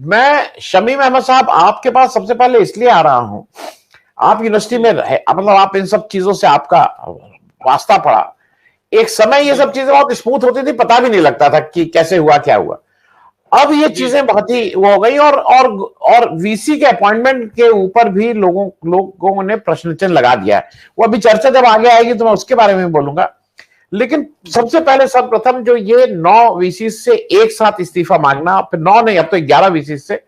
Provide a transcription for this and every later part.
मैं शमीम अहमद साहब आपके पास सबसे पहले इसलिए आ रहा हूं, आप यूनिवर्सिटी में रहे, मतलब आप इन सब चीजों से आपका वास्ता पड़ा। एक समय ये सब चीजें बहुत स्मूथ होती थी, पता भी नहीं लगता था कि कैसे हुआ क्या हुआ। अब ये चीजें बहुत ही वो हो गई, और वीसी के अपॉइंटमेंट के ऊपर भी लोगों ने प्रश्न चिन्ह लगा दिया है। वो अभी चर्चा जब आगे आएगी तो मैं उसके बारे में बोलूंगा। लेकिन सबसे पहले सर्वप्रथम जो ये 9 वीसी से एक साथ इस्तीफा मांगना, फिर 9 नहीं अब तो 11 वीसी से,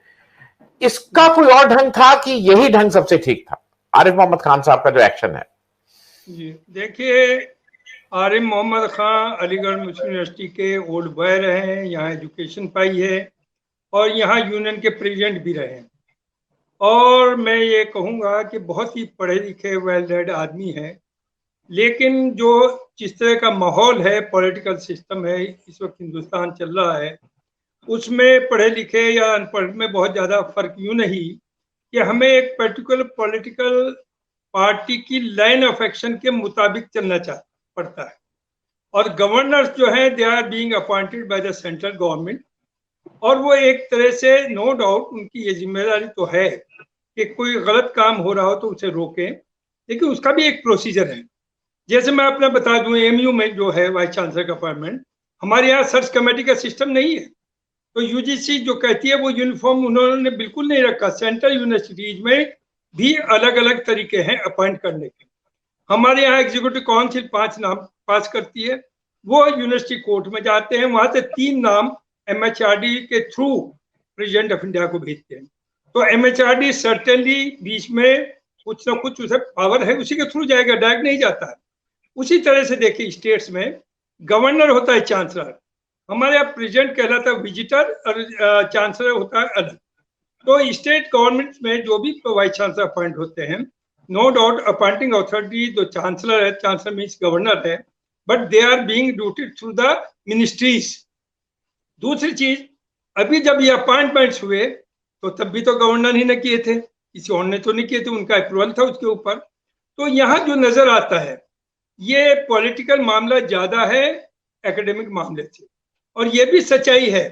इसका कोई और ढंग था कि यही ढंग सबसे ठीक था? आरिफ मोहम्मद खान साहब का जो एक्शन है। जी देखिए, आरिफ मोहम्मद खान अलीगढ़ मुस्लिम यूनिवर्सिटी के ओल्ड बॉय रहे हैं, यहाँ एजुकेशन पाई है और यहाँ यूनियन के प्रेसिडेंट भी रहे हैं। और मैं ये कहूँगा कि बहुत ही पढ़े लिखे वेल रेड आदमी है, लेकिन जो जिस तरह का माहौल है, पॉलिटिकल सिस्टम है इस वक्त हिंदुस्तान चल रहा है, उसमें पढ़े लिखे या अनपढ़ में बहुत ज़्यादा फर्क यूँ नहीं कि हमें एक पर्टिकुलर पॉलिटिकल पार्टी की लाइन ऑफ एक्शन के मुताबिक चलना पड़ता है। और गवर्नर्स जो हैं they are being appointed by the central government, और वो एक तरह से नो डाउट उनकी ये जिम्मेदारी तो है कि कोई गलत काम हो रहा हो तो उसे रोकें, लेकिन उसका भी एक प्रोसीजर है। जैसे मैं अपना बता दूं, एमयू में जो है वाइस चांसलर का अपॉइंटमेंट, हमारे यहाँ सर्च कमेटी का सिस्टम नहीं है, तो यूजीसी जो कहती है वो यूनिफॉर्म उन्होंने बिल्कुल नहीं रखा। सेंट्रल यूनिवर्सिटीज में भी अलग अलग तरीके हैं अपॉइंट करने के। हमारे यहाँ एग्जीक्यूटिव काउंसिल 5 नाम पास करती है, वो यूनिवर्सिटी कोर्ट में जाते हैं, वहां से 3 नाम एमएचआरडी के थ्रू प्रेसिडेंट ऑफ इंडिया को भेजते हैं। तो एमएचआरडी सर्टेनली बीच में कुछ ना कुछ उसे पावर है, उसी के थ्रू जाएगा, डायरेक्ट नहीं जाता है। उसी तरह से देखिए स्टेट्स में गवर्नर होता है चांसलर, हमारे यहाँ प्रेसिडेंट कहलाता है विजिटर और चांसलर होता है अलग। तो स्टेट गवर्नमेंट में जो भी वाइस चांसलर अपॉइंट होते हैं, नो डाउट अपॉइंटिंग अथॉरिटी जो चांसलर है, चांसलर मीन्स गवर्नर है, बट दे आर बीइंग ड्यूटेड थ्रू द मिनिस्ट्रीज। दूसरी चीज, अभी जब ये अपॉइंटमेंट्स हुए तो तब भी तो गवर्नर ही ने किए थे, किसी और ने तो नहीं किए थे, उनका अप्रूवल था उसके ऊपर। तो यहाँ जो नजर आता है ये पॉलिटिकल मामला ज्यादा है एकेडमिक मामले से। और ये भी सच्चाई है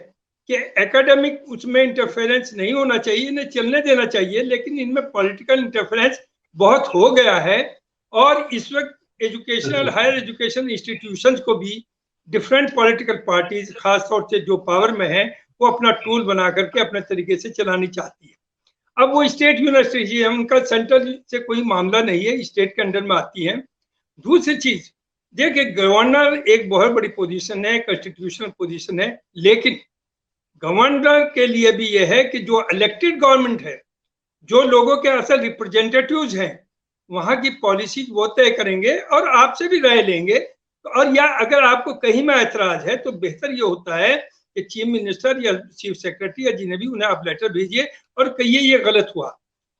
कि एकेडमिक उसमें इंटरफेरेंस नहीं होना चाहिए, इन्हें चलने देना चाहिए, लेकिन इनमें पॉलिटिकल इंटरफेरेंस बहुत हो गया है। और इस वक्त एजुकेशनल हायर एजुकेशन इंस्टीट्यूशंस को भी डिफरेंट पॉलिटिकल पार्टीज, खासतौर से जो पावर में है, वो अपना टूल बना करके अपने तरीके से चलानी चाहती है। अब वो स्टेट यूनिवर्सिटी है, उनका सेंट्रल से कोई मामला नहीं है, स्टेट के अंडर में आती है। दूसरी चीज देखिए, गवर्नर एक बहुत बड़ी पोजीशन है, कॉन्स्टिट्यूशनल पोजीशन है, लेकिन गवर्नर के लिए भी यह है कि जो इलेक्टेड गवर्नमेंट है, जो लोगों के असल रिप्रेजेंटेटिव्स हैं, वहां की पॉलिसी वो तय करेंगे और आपसे भी राय लेंगे। और या अगर आपको कहीं में ऐतराज है तो बेहतर ये होता है कि चीफ मिनिस्टर या चीफ सेक्रेटरी या जिन्हें भी, उन्हें आप लेटर भेजिए और कहिए ये गलत हुआ।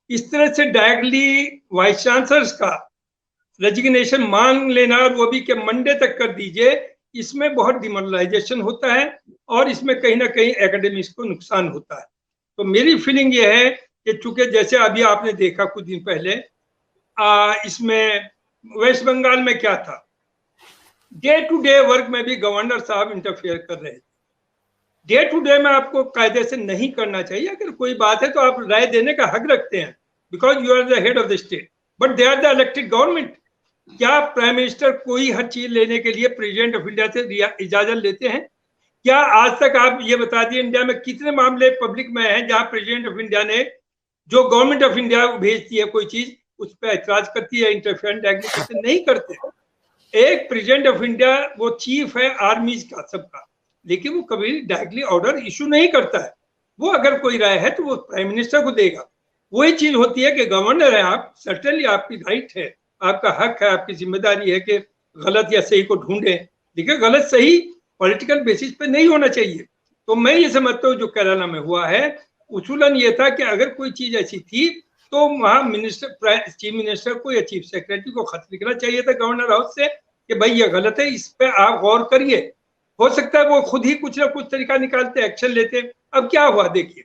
इस तरह से डायरेक्टली वाइस चांसलर्स का रेजिग्नेशन मांग लेना, और वो भी कि मंडे तक कर दीजिए, इसमें बहुत डिमोरलाइजेशन होता है और इसमें कहीं ना कहीं एकेडमिक्स को नुकसान होता है। तो मेरी फीलिंग ये है कि चूंकि जैसे अभी आपने देखा कुछ दिन पहले इसमें वेस्ट बंगाल में क्या था, डे टू डे वर्क में भी गवर्नर साहब इंटरफेयर कर रहे थे। डे टू डे में आपको कायदे से नहीं करना चाहिए, अगर कोई बात है तो आप राय देने का हक रखते हैं, because you are the head of the state, but they are the elected government. क्या प्राइम मिनिस्टर कोई हर चीज लेने के लिए प्रेसिडेंट ऑफ इंडिया से इजाजत लेते हैं? क्या आज तक आप ये बता दिए इंडिया में कितने मामले पब्लिक में हैं जहां प्रेसिडेंट ऑफ इंडिया ने, जो गवर्नमेंट ऑफ इंडिया भेजती है कोई चीज, उस पर ऐतराज करती है, इंटरफेरेंस एग्रीमेंट नहीं करते? एक प्रेसिडेंट ऑफ इंडिया वो चीफ है आर्मीज का सबका, लेकिन वो कभी डायरेक्टली ऑर्डर इशू नहीं करता है। वो अगर कोई राय है तो वो प्राइम मिनिस्टर को देगा। वही चीज होती है कि गवर्नर है आप, सर्टेनली आपकी राइट है, आपका हक है, आपकी जिम्मेदारी है कि गलत या सही को ढूंढें। देखिए, गलत सही पॉलिटिकल बेसिस पे नहीं होना चाहिए। तो मैं ये समझता हूँ जो केरला में हुआ है, उसूलन ये था कि अगर कोई चीज ऐसी थी तो वहां मिनिस्टर, चीफ मिनिस्टर को या चीफ सेक्रेटरी को खत लिखना चाहिए था गवर्नर हाउस से कि भाई ये गलत है, इस पे आप गौर करिए। हो सकता है वो खुद ही कुछ ना कुछ तरीका निकालते, एक्शन लेते। अब क्या हुआ देखिए,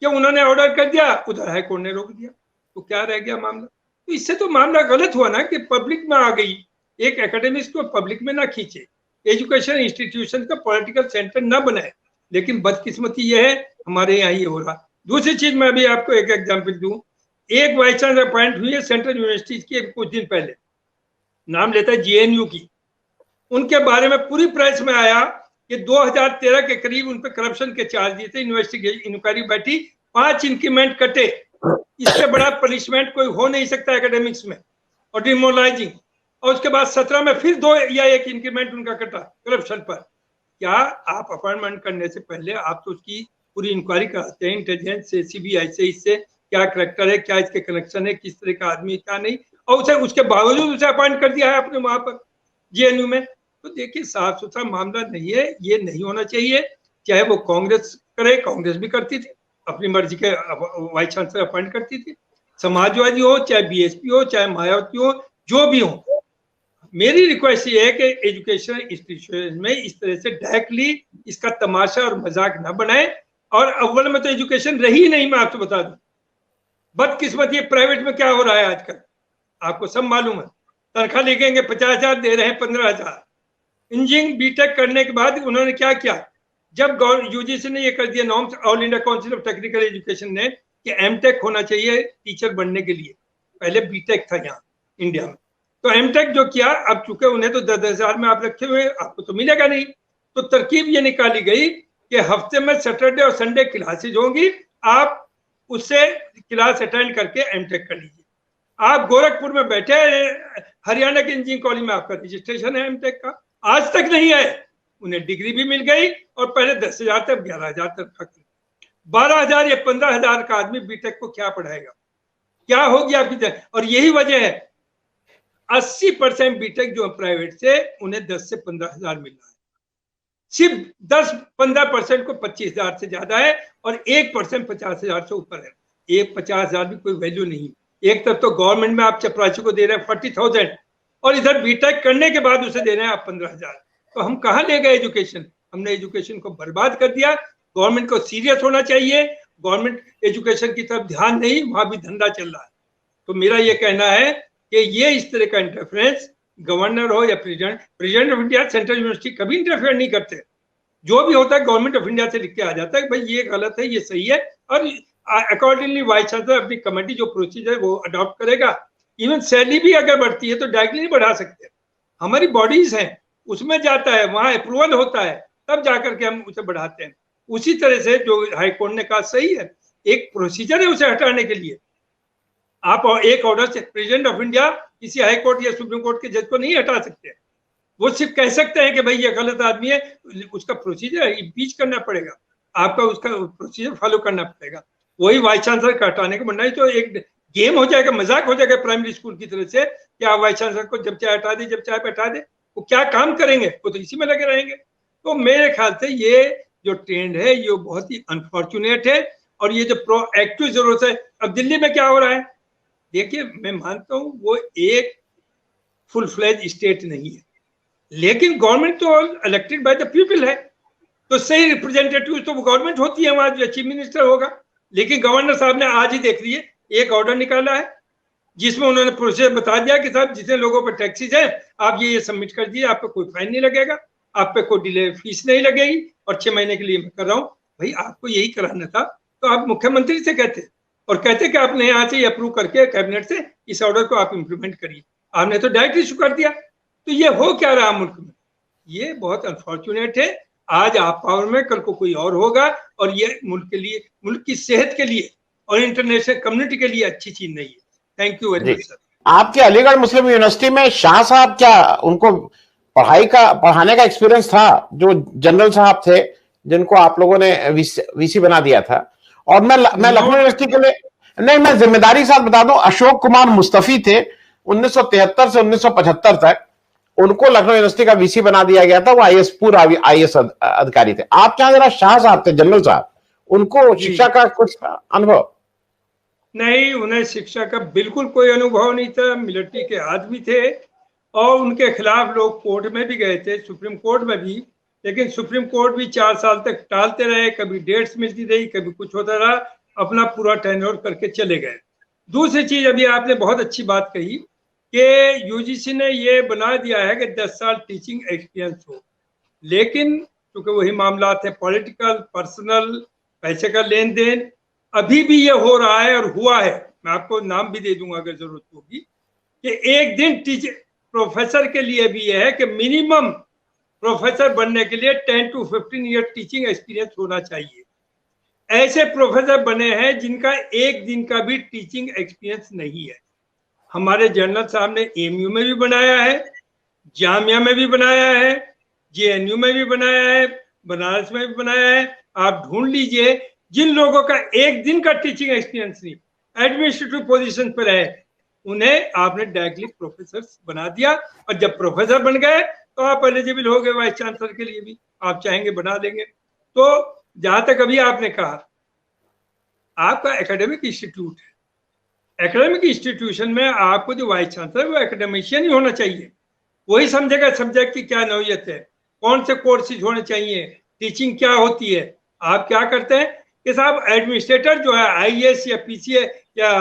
कि उन्होंने ऑर्डर कर दिया, उधर हाईकोर्ट ने रोक दिया, तो क्या रह गया मामला? तो इससे तो मामला गलत हुआ ना कि पब्लिक में आ गई। एक एकेडमिक्स को पब्लिक में ना खींचे, एजुकेशन इंस्टीट्यूशन का पॉलिटिकल सेंटर ना बनाए। लेकिन बदकिस्मती ये है हमारे यहाँ ये हो रहा। दूसरी चीज मैं अभी आपको एक एग्जांपल दूं, एक वाइस चांसलर अपॉइंट हुई है सेंट्रल यूनिवर्सिटीज की कुछ दिन पहले, नाम लेता है जेएनयू की। उनके बारे में पूरी प्रेस में आया कि 2013 के करीब उन पर करप्शन के चार्ज दिए थे, इन्वेस्टिगेशन इंक्वायरी बैठी, 5 इंक्रीमेंट कटे, इससे बड़ा पनिशमेंट कोई हो नहीं सकता एकेडमिक्स में, और डिमोरलाइजिंग। और उसके बाद 17 में फिर 2 या 1 इंक्रीमेंट उनका कटा करप्शन पर। क्या आप अपॉइंटमेंट करने से पहले आप तो उसकी पूरी इंक्वायरी कराते हैं, इंटेलिजेंस से, सीबीआई से, इससे क्या करेक्टर है, क्या इसके कनेक्शन है, किस तरह का आदमी, क्या नहीं, और उसे उसके बावजूद उसे अपॉइंट कर दिया है आपने वहां पर जेएनयू में। तो देखिए साफ सुथरा मामला नहीं है, ये नहीं होना चाहिए। चाहे वो कांग्रेस करे, कांग्रेस भी करती थी, अपनी मर्जी के वाइस चांसलर अपॉइंट करती थी, समाजवादी हो, चाहे बीएसपी हो, चाहे मायावती हो, जो भी हो। मेरी रिक्वेस्ट ये है कि एजुकेशन इंस्टीट्यूशन में इस तरह से डायरेक्टली इसका तमाशा और मजाक ना बनाए। और अव्वल में तो एजुकेशन रही नहीं, मैं आपको बता दूं। बदकिस्मत ये प्राइवेट में क्या हो रहा है आजकल, आपको सब मालूम है। तनख्वाह लिखेंगे 50,000, दे रहे हैं 15,000। इंजीनियरिंग बीटेक करने के बाद उन्होंने क्या किया, जब यूजीसी ने ये कर दिया norms, all India council of technical education ने, कि एमटेक होना चाहिए टीचर बनने के लिए, पहले बीटेक था यहाँ इंडिया में, तो एमटेक जो किया, अब चूंकि उन्हें तो 10,000 में आप रखे हुए, आपको तो मिलेगा नहीं, तो तरकीब ये निकाली गई कि हफ्ते में सैटरडे और संडे क्लासेज होंगी, आप उससे क्लास अटेंड करके एमटेक कर लीजिए। आप गोरखपुर में बैठे, हरियाणा के इंजीनियरिंग कॉलेज में आपका रजिस्ट्रेशन है एमटेक का, आज तक नहीं है। उन्हें डिग्री भी मिल गई, और पहले 10,000 तक 11,000 तक 12,000 या 15,000 का आदमी बीटेक को क्या पढ़ाएगा, क्या होगी आपकी। और यही वजह है 80% बीटेक जो प्राइवेट से, उन्हें 10 से 15,000 मिल रहा है, सिर्फ 10-15% को 25,000 से ज्यादा है, और 1% 50,000 से ऊपर है। एक 50,000 भी कोई वैल्यू नहीं। एक तरफ तो गवर्नमेंट में आप चपरासी को दे रहे हैं 40,000, और इधर बीटेक करने के बाद उसे दे रहे हैं आप 15,000। तो हम कहाँ ले गए एजुकेशन, हमने एजुकेशन को बर्बाद कर दिया। गवर्नमेंट को सीरियस होना चाहिए, गवर्नमेंट एजुकेशन की तरफ ध्यान नहीं, वहां भी धंधा चल रहा है। तो मेरा ये कहना है कि ये इस तरह का इंटरफेरेंस, गवर्नर हो या president of India, central university कभी इंटरफेयर नहीं करते। जो भी होता है गवर्नमेंट ऑफ इंडिया से लिख के आ जाता है कि भाई ये गलत है, ये सही है, और अकॉर्डिंगली वाइस चांसलर अपनी कमेटी जो प्रोसीजर वो अडॉप्ट करेगा। इवन सैलरी भी अगर बढ़ती है तो डायरेक्टली नहीं बढ़ा सकते, हमारी बॉडीज हैं, उसमें जाता है, वहां अप्रूवल होता है, तब जाकर के हम उसे बढ़ाते हैं। उसी तरह से जो हाईकोर्ट ने कहा सही है, एक प्रोसीजर है उसे हटाने के लिए। आप एक ऑर्डर से प्रेसिडेंट ऑफ इंडिया किसी हाई कोर्ट या सुप्रीम कोर्ट के जज को नहीं हटा सकते। वो सिर्फ कह सकते हैं कि भाई ये गलत आदमी है, उसका प्रोसीजर इम्पीच करना पड़ेगा, आपका उसका प्रोसीजर फॉलो करना पड़ेगा। वही वाइस चांसलर का हटाने को बनना है, तो एक गेम हो जाएगा, मजाक हो जाएगा प्राइमरी स्कूल की तरह से, कि आप वाइस चांसलर को जब चाहे हटा दे, जब चाहे बैठा दे। वो क्या काम करेंगे, वो तो इसी में लगे रहेंगे। तो मेरे ख्याल से ये जो ट्रेंड है ये बहुत ही अनफॉर्चुनेट है, और ये जो प्रोएक्टिव जरूरत है। अब दिल्ली में क्या हो रहा है, देखिए मैं मानता हूं वो एक फुल फ्लेज स्टेट नहीं है, लेकिन गवर्नमेंट तो इलेक्टेड बाय द पीपल है, तो सही रिप्रेजेंटेटिव तो वो गवर्नमेंट होती है, वहां जो चीफ मिनिस्टर होगा। लेकिन गवर्नर साहब ने आज ही देख लिए एक ऑर्डर निकाला है, जिसमें उन्होंने प्रोसीजर बता दिया कि साहब जितने लोगों पर टैक्सीज है आप ये सबमिट कर दिए, आप पे कोई फाइन नहीं लगेगा, आप पे कोई डिले फीस नहीं लगेगी, और 6 महीने के लिए मैं कर रहा हूँ। भाई आपको यही कराना था तो आप मुख्यमंत्री से कहते, और कहते कि आपने यहाँ से अप्रूव करके कैबिनेट से इस ऑर्डर को आप इम्प्लीमेंट करिए। आपने तो डायरेक्ट इशू कर दिया। तो ये हो क्या रहा मुल्क में, ये बहुत अनफॉर्चुनेट है। आज आप पावर में, कल को कोई और होगा, और ये मुल्क के लिए, मुल्क की सेहत के लिए और इंटरनेशनल कम्युनिटी के लिए अच्छी चीज नहीं है। Thank you very much sir. आपके अलीगढ़ मुस्लिम यूनिवर्सिटी में शाह साहब, क्या उनको पढ़ाने का एक्सपीरियंस था, जो जनरल साहब थे जिनको आप लोगों ने वीसी बना दिया था? और मैं लखनऊ यूनिवर्सिटी के लिए नहीं, मैं जिम्मेदारी के साथ बता दूं, अशोक कुमार मुस्तफी थे 1973 से 1975 तक, उनको लखनऊ यूनिवर्सिटी का वीसी बना दिया गया था। वो आईएएस, पूरा आईएएस अधिकारी थे। आप क्या जरा शाह साहब थे, जनरल साहब, उनको शिक्षा का कुछ अनुभव? नहीं, उन्हें शिक्षा का बिल्कुल कोई अनुभव नहीं था। मिलिट्री के आदमी थे, और उनके खिलाफ लोग कोर्ट में भी गए थे, सुप्रीम कोर्ट में भी, लेकिन सुप्रीम कोर्ट भी 4 साल तक टालते रहे, कभी डेट्स मिलती रही, कभी कुछ होता रहा, अपना पूरा टेन्योर करके चले गए। दूसरी चीज, अभी आपने बहुत अच्छी बात कही कि यूजीसी ने ये बना दिया है कि 10 साल टीचिंग एक्सपीरियंस हो, लेकिन क्योंकि वही मामला थे पॉलिटिकल, पर्सनल, पैसे का लेन देन। अभी भी ये हो रहा है और हुआ है, मैं आपको नाम भी दे दूंगा अगर जरूरत होगी, कि एक दिन टीचर प्रोफेसर के लिए भी यह है कि मिनिमम प्रोफेसर बनने के लिए 10 to 15 ईयर टीचिंग एक्सपीरियंस होना चाहिए। ऐसे प्रोफेसर बने हैं जिनका एक दिन का भी टीचिंग एक्सपीरियंस नहीं है। हमारे जनरल साहब ने एमयू में भी बनाया है, जामिया में भी बनाया है, जेएनयू में भी बनाया है, बनारस में भी बनाया है। आप ढूंढ लीजिए जिन लोगों का एक दिन का टीचिंग एक्सपीरियंस नहीं, एडमिनिस्ट्रेटिव पोजीशन पर है, उन्हें आपने डायरेक्टली प्रोफेसर बना दिया। और जब प्रोफेसर बन गए तो आप एलिजिबल हो गए वाइस चांसलर के लिए भी, आप चाहेंगे बना देंगे। तो जहां तक अभी आपने कहा, आपका एकेडमिक इंस्टीट्यूट है, एकेडमिक इंस्टीट्यूशन में आपको जो वाइस चांसलर वो एकेडमिशियन ही होना चाहिए। वही समझेगा सब्जेक्ट की क्या नौयत है, कौन से कोर्सेज होने चाहिए, टीचिंग क्या होती है। आप क्या करते हैं कि साहब एडमिनिस्ट्रेटर जो है आईएएस या पीसीए या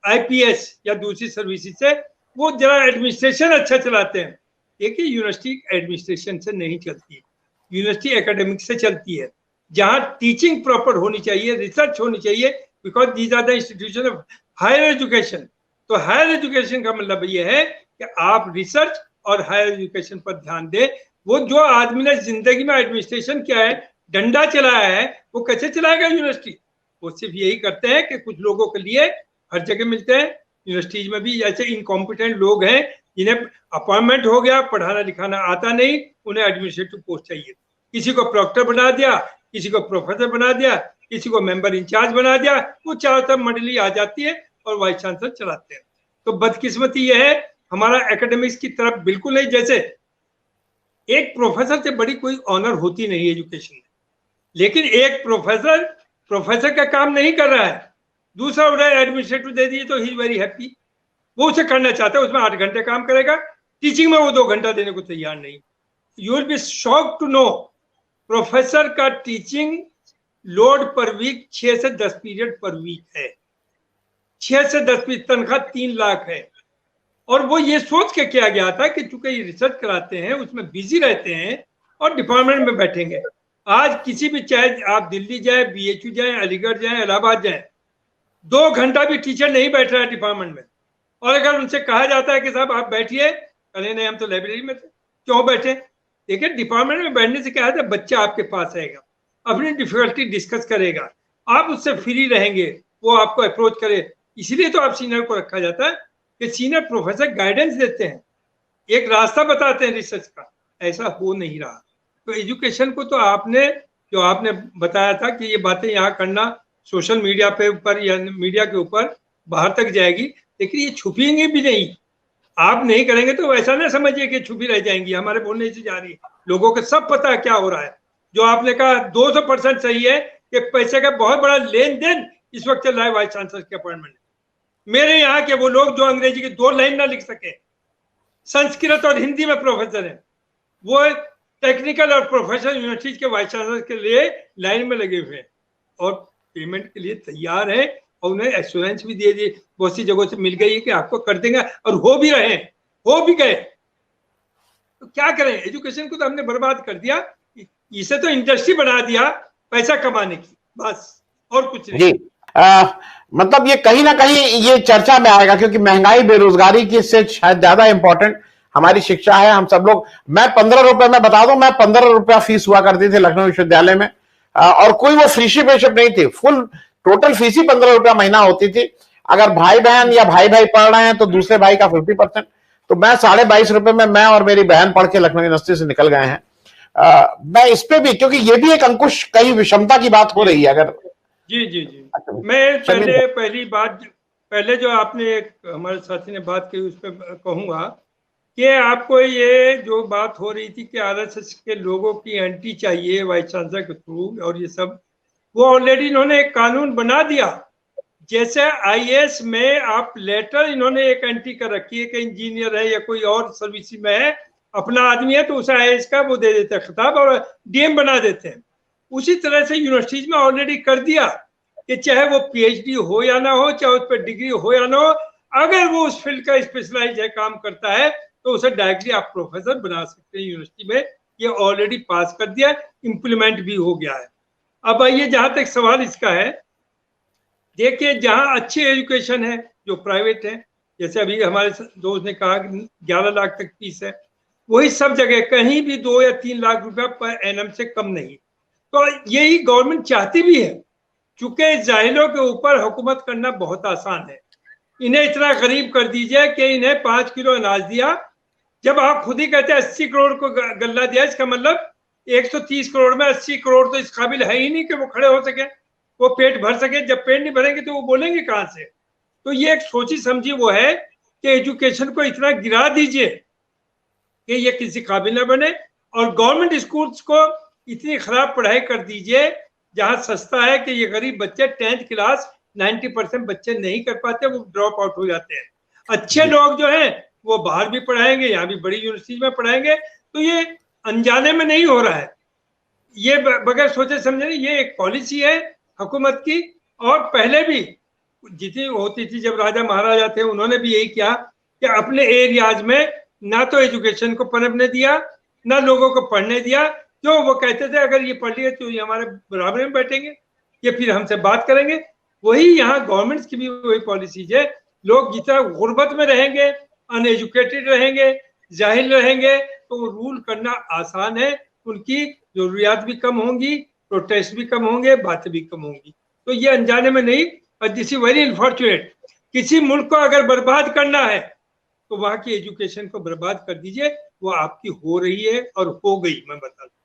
आईपीएस या दूसरी सर्विसेज से, वो जरा एडमिनिस्ट्रेशन अच्छा चलाते हैं। देखिए यूनिवर्सिटी एडमिनिस्ट्रेशन से नहीं चलती, यूनिवर्सिटी एकेडमिक से चलती है, जहां टीचिंग प्रॉपर होनी चाहिए, रिसर्च होनी चाहिए, because these are the institution of higher education. तो हायर एजुकेशन का मतलब ये है कि आप रिसर्च और हायर एजुकेशन पर ध्यान दें। वो जो आदमी ने जिंदगी में एडमिनिस्ट्रेशन किया है, डंडा चलाया है, वो कैसे चलाएगा यूनिवर्सिटी? वो सिर्फ यही करते हैं कि कुछ लोगों के लिए हर जगह मिलते हैं। यूनिवर्सिटीज में भी ऐसे इनकॉम्पिटेंट लोग हैं जिन्हें अपॉइंटमेंट हो गया, पढ़ाना लिखाना आता नहीं, उन्हें एडमिनिस्ट्रेटिव पोस्ट चाहिए। किसी को प्रोक्टर बना दिया, किसी को प्रोफेसर बना दिया, किसी को मेंबर इंचार्ज बना दिया, वो चारों तरफ मंडली आ जाती है और वाइस चांसलर चलाते हैं। तो बदकिस्मती यह है, हमारा एकेडमिक्स की तरफ बिल्कुल नहीं। जैसे एक प्रोफेसर से बड़ी कोई ऑनर होती नहीं एजुकेशन में, लेकिन एक प्रोफेसर का काम नहीं कर रहा है, दूसरा उन्हें एडमिनिस्ट्रेटिव दे दिए तो ही इज वेरी हैप्पी, वो उसे करना चाहता है, उसमें 8 घंटे काम करेगा, टीचिंग में वो 2 घंटा देने को तैयार नहीं। You will be shocked to know, professor का टीचिंग लोड पर वीक 6 से 10 पीरियड पर वीक है, 6 से 10 पीरियड, तनख्वाह 3 लाख है। और वो ये सोच के किया गया था कि चूंकि ये रिसर्च कराते हैं, उसमें बिजी रहते हैं और डिपार्टमेंट में बैठेंगे। आज किसी भी, चाहे आप दिल्ली जाए, बीएचयू जाए, अलीगढ़ जाए, इलाहाबाद जाए, 2 घंटा भी टीचर नहीं बैठ रहा है डिपार्टमेंट में। और अगर उनसे कहा जाता है कि साहब आप बैठिए, अरे नहीं हम तो लाइब्रेरी में थे, क्यों बैठे? देखिए डिपार्टमेंट में बैठने से क्या है, बच्चा आपके पास आएगा, अपनी डिफिकल्टी डिस्कस करेगा, आप उससे फ्री रहेंगे, वो आपको अप्रोच करे। इसीलिए तो आप सीनियर को रखा जाता है कि सीनियर प्रोफेसर गाइडेंस देते हैं, एक रास्ता बताते हैं रिसर्च का। ऐसा हो नहीं रहा। तो एजुकेशन को तो आपने, जो आपने बताया था कि ये बातें यहाँ करना सोशल मीडिया पे ऊपर या मीडिया के ऊपर बाहर तक जाएगी, लेकिन ये छुपेंगे भी नहीं। आप नहीं करेंगे तो ऐसा ना समझिए कि छुपी रह जाएंगी, हमारे बोलने से जा रही है, लोगों को सब पता है क्या हो रहा है। जो आपने कहा 200% सही है कि पैसे का बहुत बड़ा लेन देन इस वक्त चल रहा है वाइस चांसलर के अपॉइंटमेंट। मेरे यहाँ के वो लोग जो अंग्रेजी की 2 लाइन ना लिख सके, संस्कृत और हिंदी में प्रोफेसर है, वो टेक्निकल और प्रोफेशनल यूनिवर्सिटीज के वाइस चांसलर के लिए लाइन में लगे हुए हैं और पेमेंट के लिए तैयार है, और उन्हें एश्योरेंस भी दे दी, बहुत सी जगहों से मिल गई है कि आपको कर देंगे, और हो भी रहे, हो भी गए। तो क्या करें, एजुकेशन को तो हमने बर्बाद कर दिया, इसे तो इंडस्ट्री बना दिया पैसा कमाने की, बस और कुछ नहीं। जी मतलब ये कहीं ना कहीं ये चर्चा में आएगा, क्योंकि महंगाई बेरोजगारी की से शायद ज्यादा इंपॉर्टेंट हमारी शिक्षा है। हम सब लोग, मैं 15 रुपए में बता दूं, मैं 15 रुपया फीस हुआ करती थी लखनऊ विश्वविद्यालय में, और कोई वो फ्रीशिप नहीं थी, फुल टोटल फीस ही 15 रुपया महीना होती थी। अगर भाई बहन या भाई भाई पढ़ रहे हैं तो दूसरे भाई का 50%। तो मैं 22.5 रुपए में मैं और मेरी बहन पढ़ के लखनऊ यूनिवर्सिटी से निकल गए हैं। मैं इस पे भी, क्योंकि ये भी एक अंकुश, कहीं विषमता की बात हो रही है। अगर जी मैं पहले जो आपने हमारे साथी ने बात की उस पर कहूंगा कि आपको ये जो बात हो रही थी कि आरएसएस के लोगों की एंट्री चाहिए वाइस चांसलर के थ्रू और ये सब, वो ऑलरेडी इन्होंने एक कानून बना दिया। जैसे आईएएस में आप लेटर, इन्होंने एक एंट्री कर रखी है कि इंजीनियर है या कोई और सर्विस में है, अपना आदमी है, तो उसे आईएएस का वो दे देते हैं खिताब और डीएम बना देते हैं। उसी तरह से यूनिवर्सिटीज में ऑलरेडी कर दिया कि चाहे वो पीएचडी हो या ना हो, चाहे उस पर डिग्री हो या ना हो, अगर वो उस फील्ड का स्पेशलाइज है, काम करता है, तो उसे डायरेक्टली आप प्रोफेसर बना सकते हैं यूनिवर्सिटी में। ये ऑलरेडी पास कर दिया, इंप्लीमेंट भी हो गया है। अब आइए जहां तक सवाल इसका है, देखिए जहां अच्छी एजुकेशन है, जो प्राइवेट है, जैसे अभी हमारे दोस्त ने कहा कि 11 लाख तक फीस है, वही सब जगह कहीं भी 2 या 3 लाख रुपया पर एनम से कम नहीं। तो यही गवर्नमेंट चाहती भी है, चूंकि जाहिलों के ऊपर हुकूमत करना बहुत आसान है। इन्हें इतना गरीब कर दीजिए कि इन्हें 5 किलो अनाज दिया, जब आप खुद ही कहते हैं 80 करोड़ को गल्ला दिया, इसका मतलब 130 करोड़ में 80 करोड़ तो इस काबिल है ही नहीं कि वो खड़े हो सके, वो पेट भर सके। जब पेट नहीं भरेंगे तो वो बोलेंगे कहां से? तो ये एक सोची समझी वो है कि एजुकेशन को इतना गिरा दीजिए कि ये किसी काबिल न बने, और गवर्नमेंट स्कूल्स को इतनी खराब पढ़ाई कर दीजिए जहां सस्ता है कि ये गरीब बच्चे 10th क्लास 90% बच्चे नहीं कर पाते, वो ड्रॉप आउट हो जाते हैं। अच्छे लोग जो हैं वो बाहर भी पढ़ाएंगे, यहाँ भी बड़ी यूनिवर्सिटी में पढ़ाएंगे। तो ये अनजाने में नहीं हो रहा है, ये बगैर सोचे समझे, ये एक पॉलिसी है हुकूमत की। और पहले भी जितनी होती थी, जब राजा महाराजा थे, उन्होंने भी यही किया कि अपने एरियाज में ना तो एजुकेशन को पनपने दिया, ना लोगों को पढ़ने दिया। क्यों? वो कहते थे अगर ये पढ़ लिए तो ये हमारे बराबर में बैठेंगे, ये फिर हमसे बात करेंगे। वही यहाँ गवर्नमेंट की भी वही पॉलिसीज है। लोग जितना गुर्बत में रहेंगे, अनएजुकेटेड रहेंगे, जाहिल रहेंगे, तो रूल करना आसान है, उनकी जरूरियात भी कम होंगी, प्रोटेस्ट भी कम होंगे, बातें भी कम होंगी। तो ये अनजाने में नहीं। और दिस इज वेरी अनफॉर्चुनेट। किसी मुल्क को अगर बर्बाद करना है तो वहां की एजुकेशन को बर्बाद कर दीजिए, वो आपकी हो रही है और हो गई, मैं बता दूं।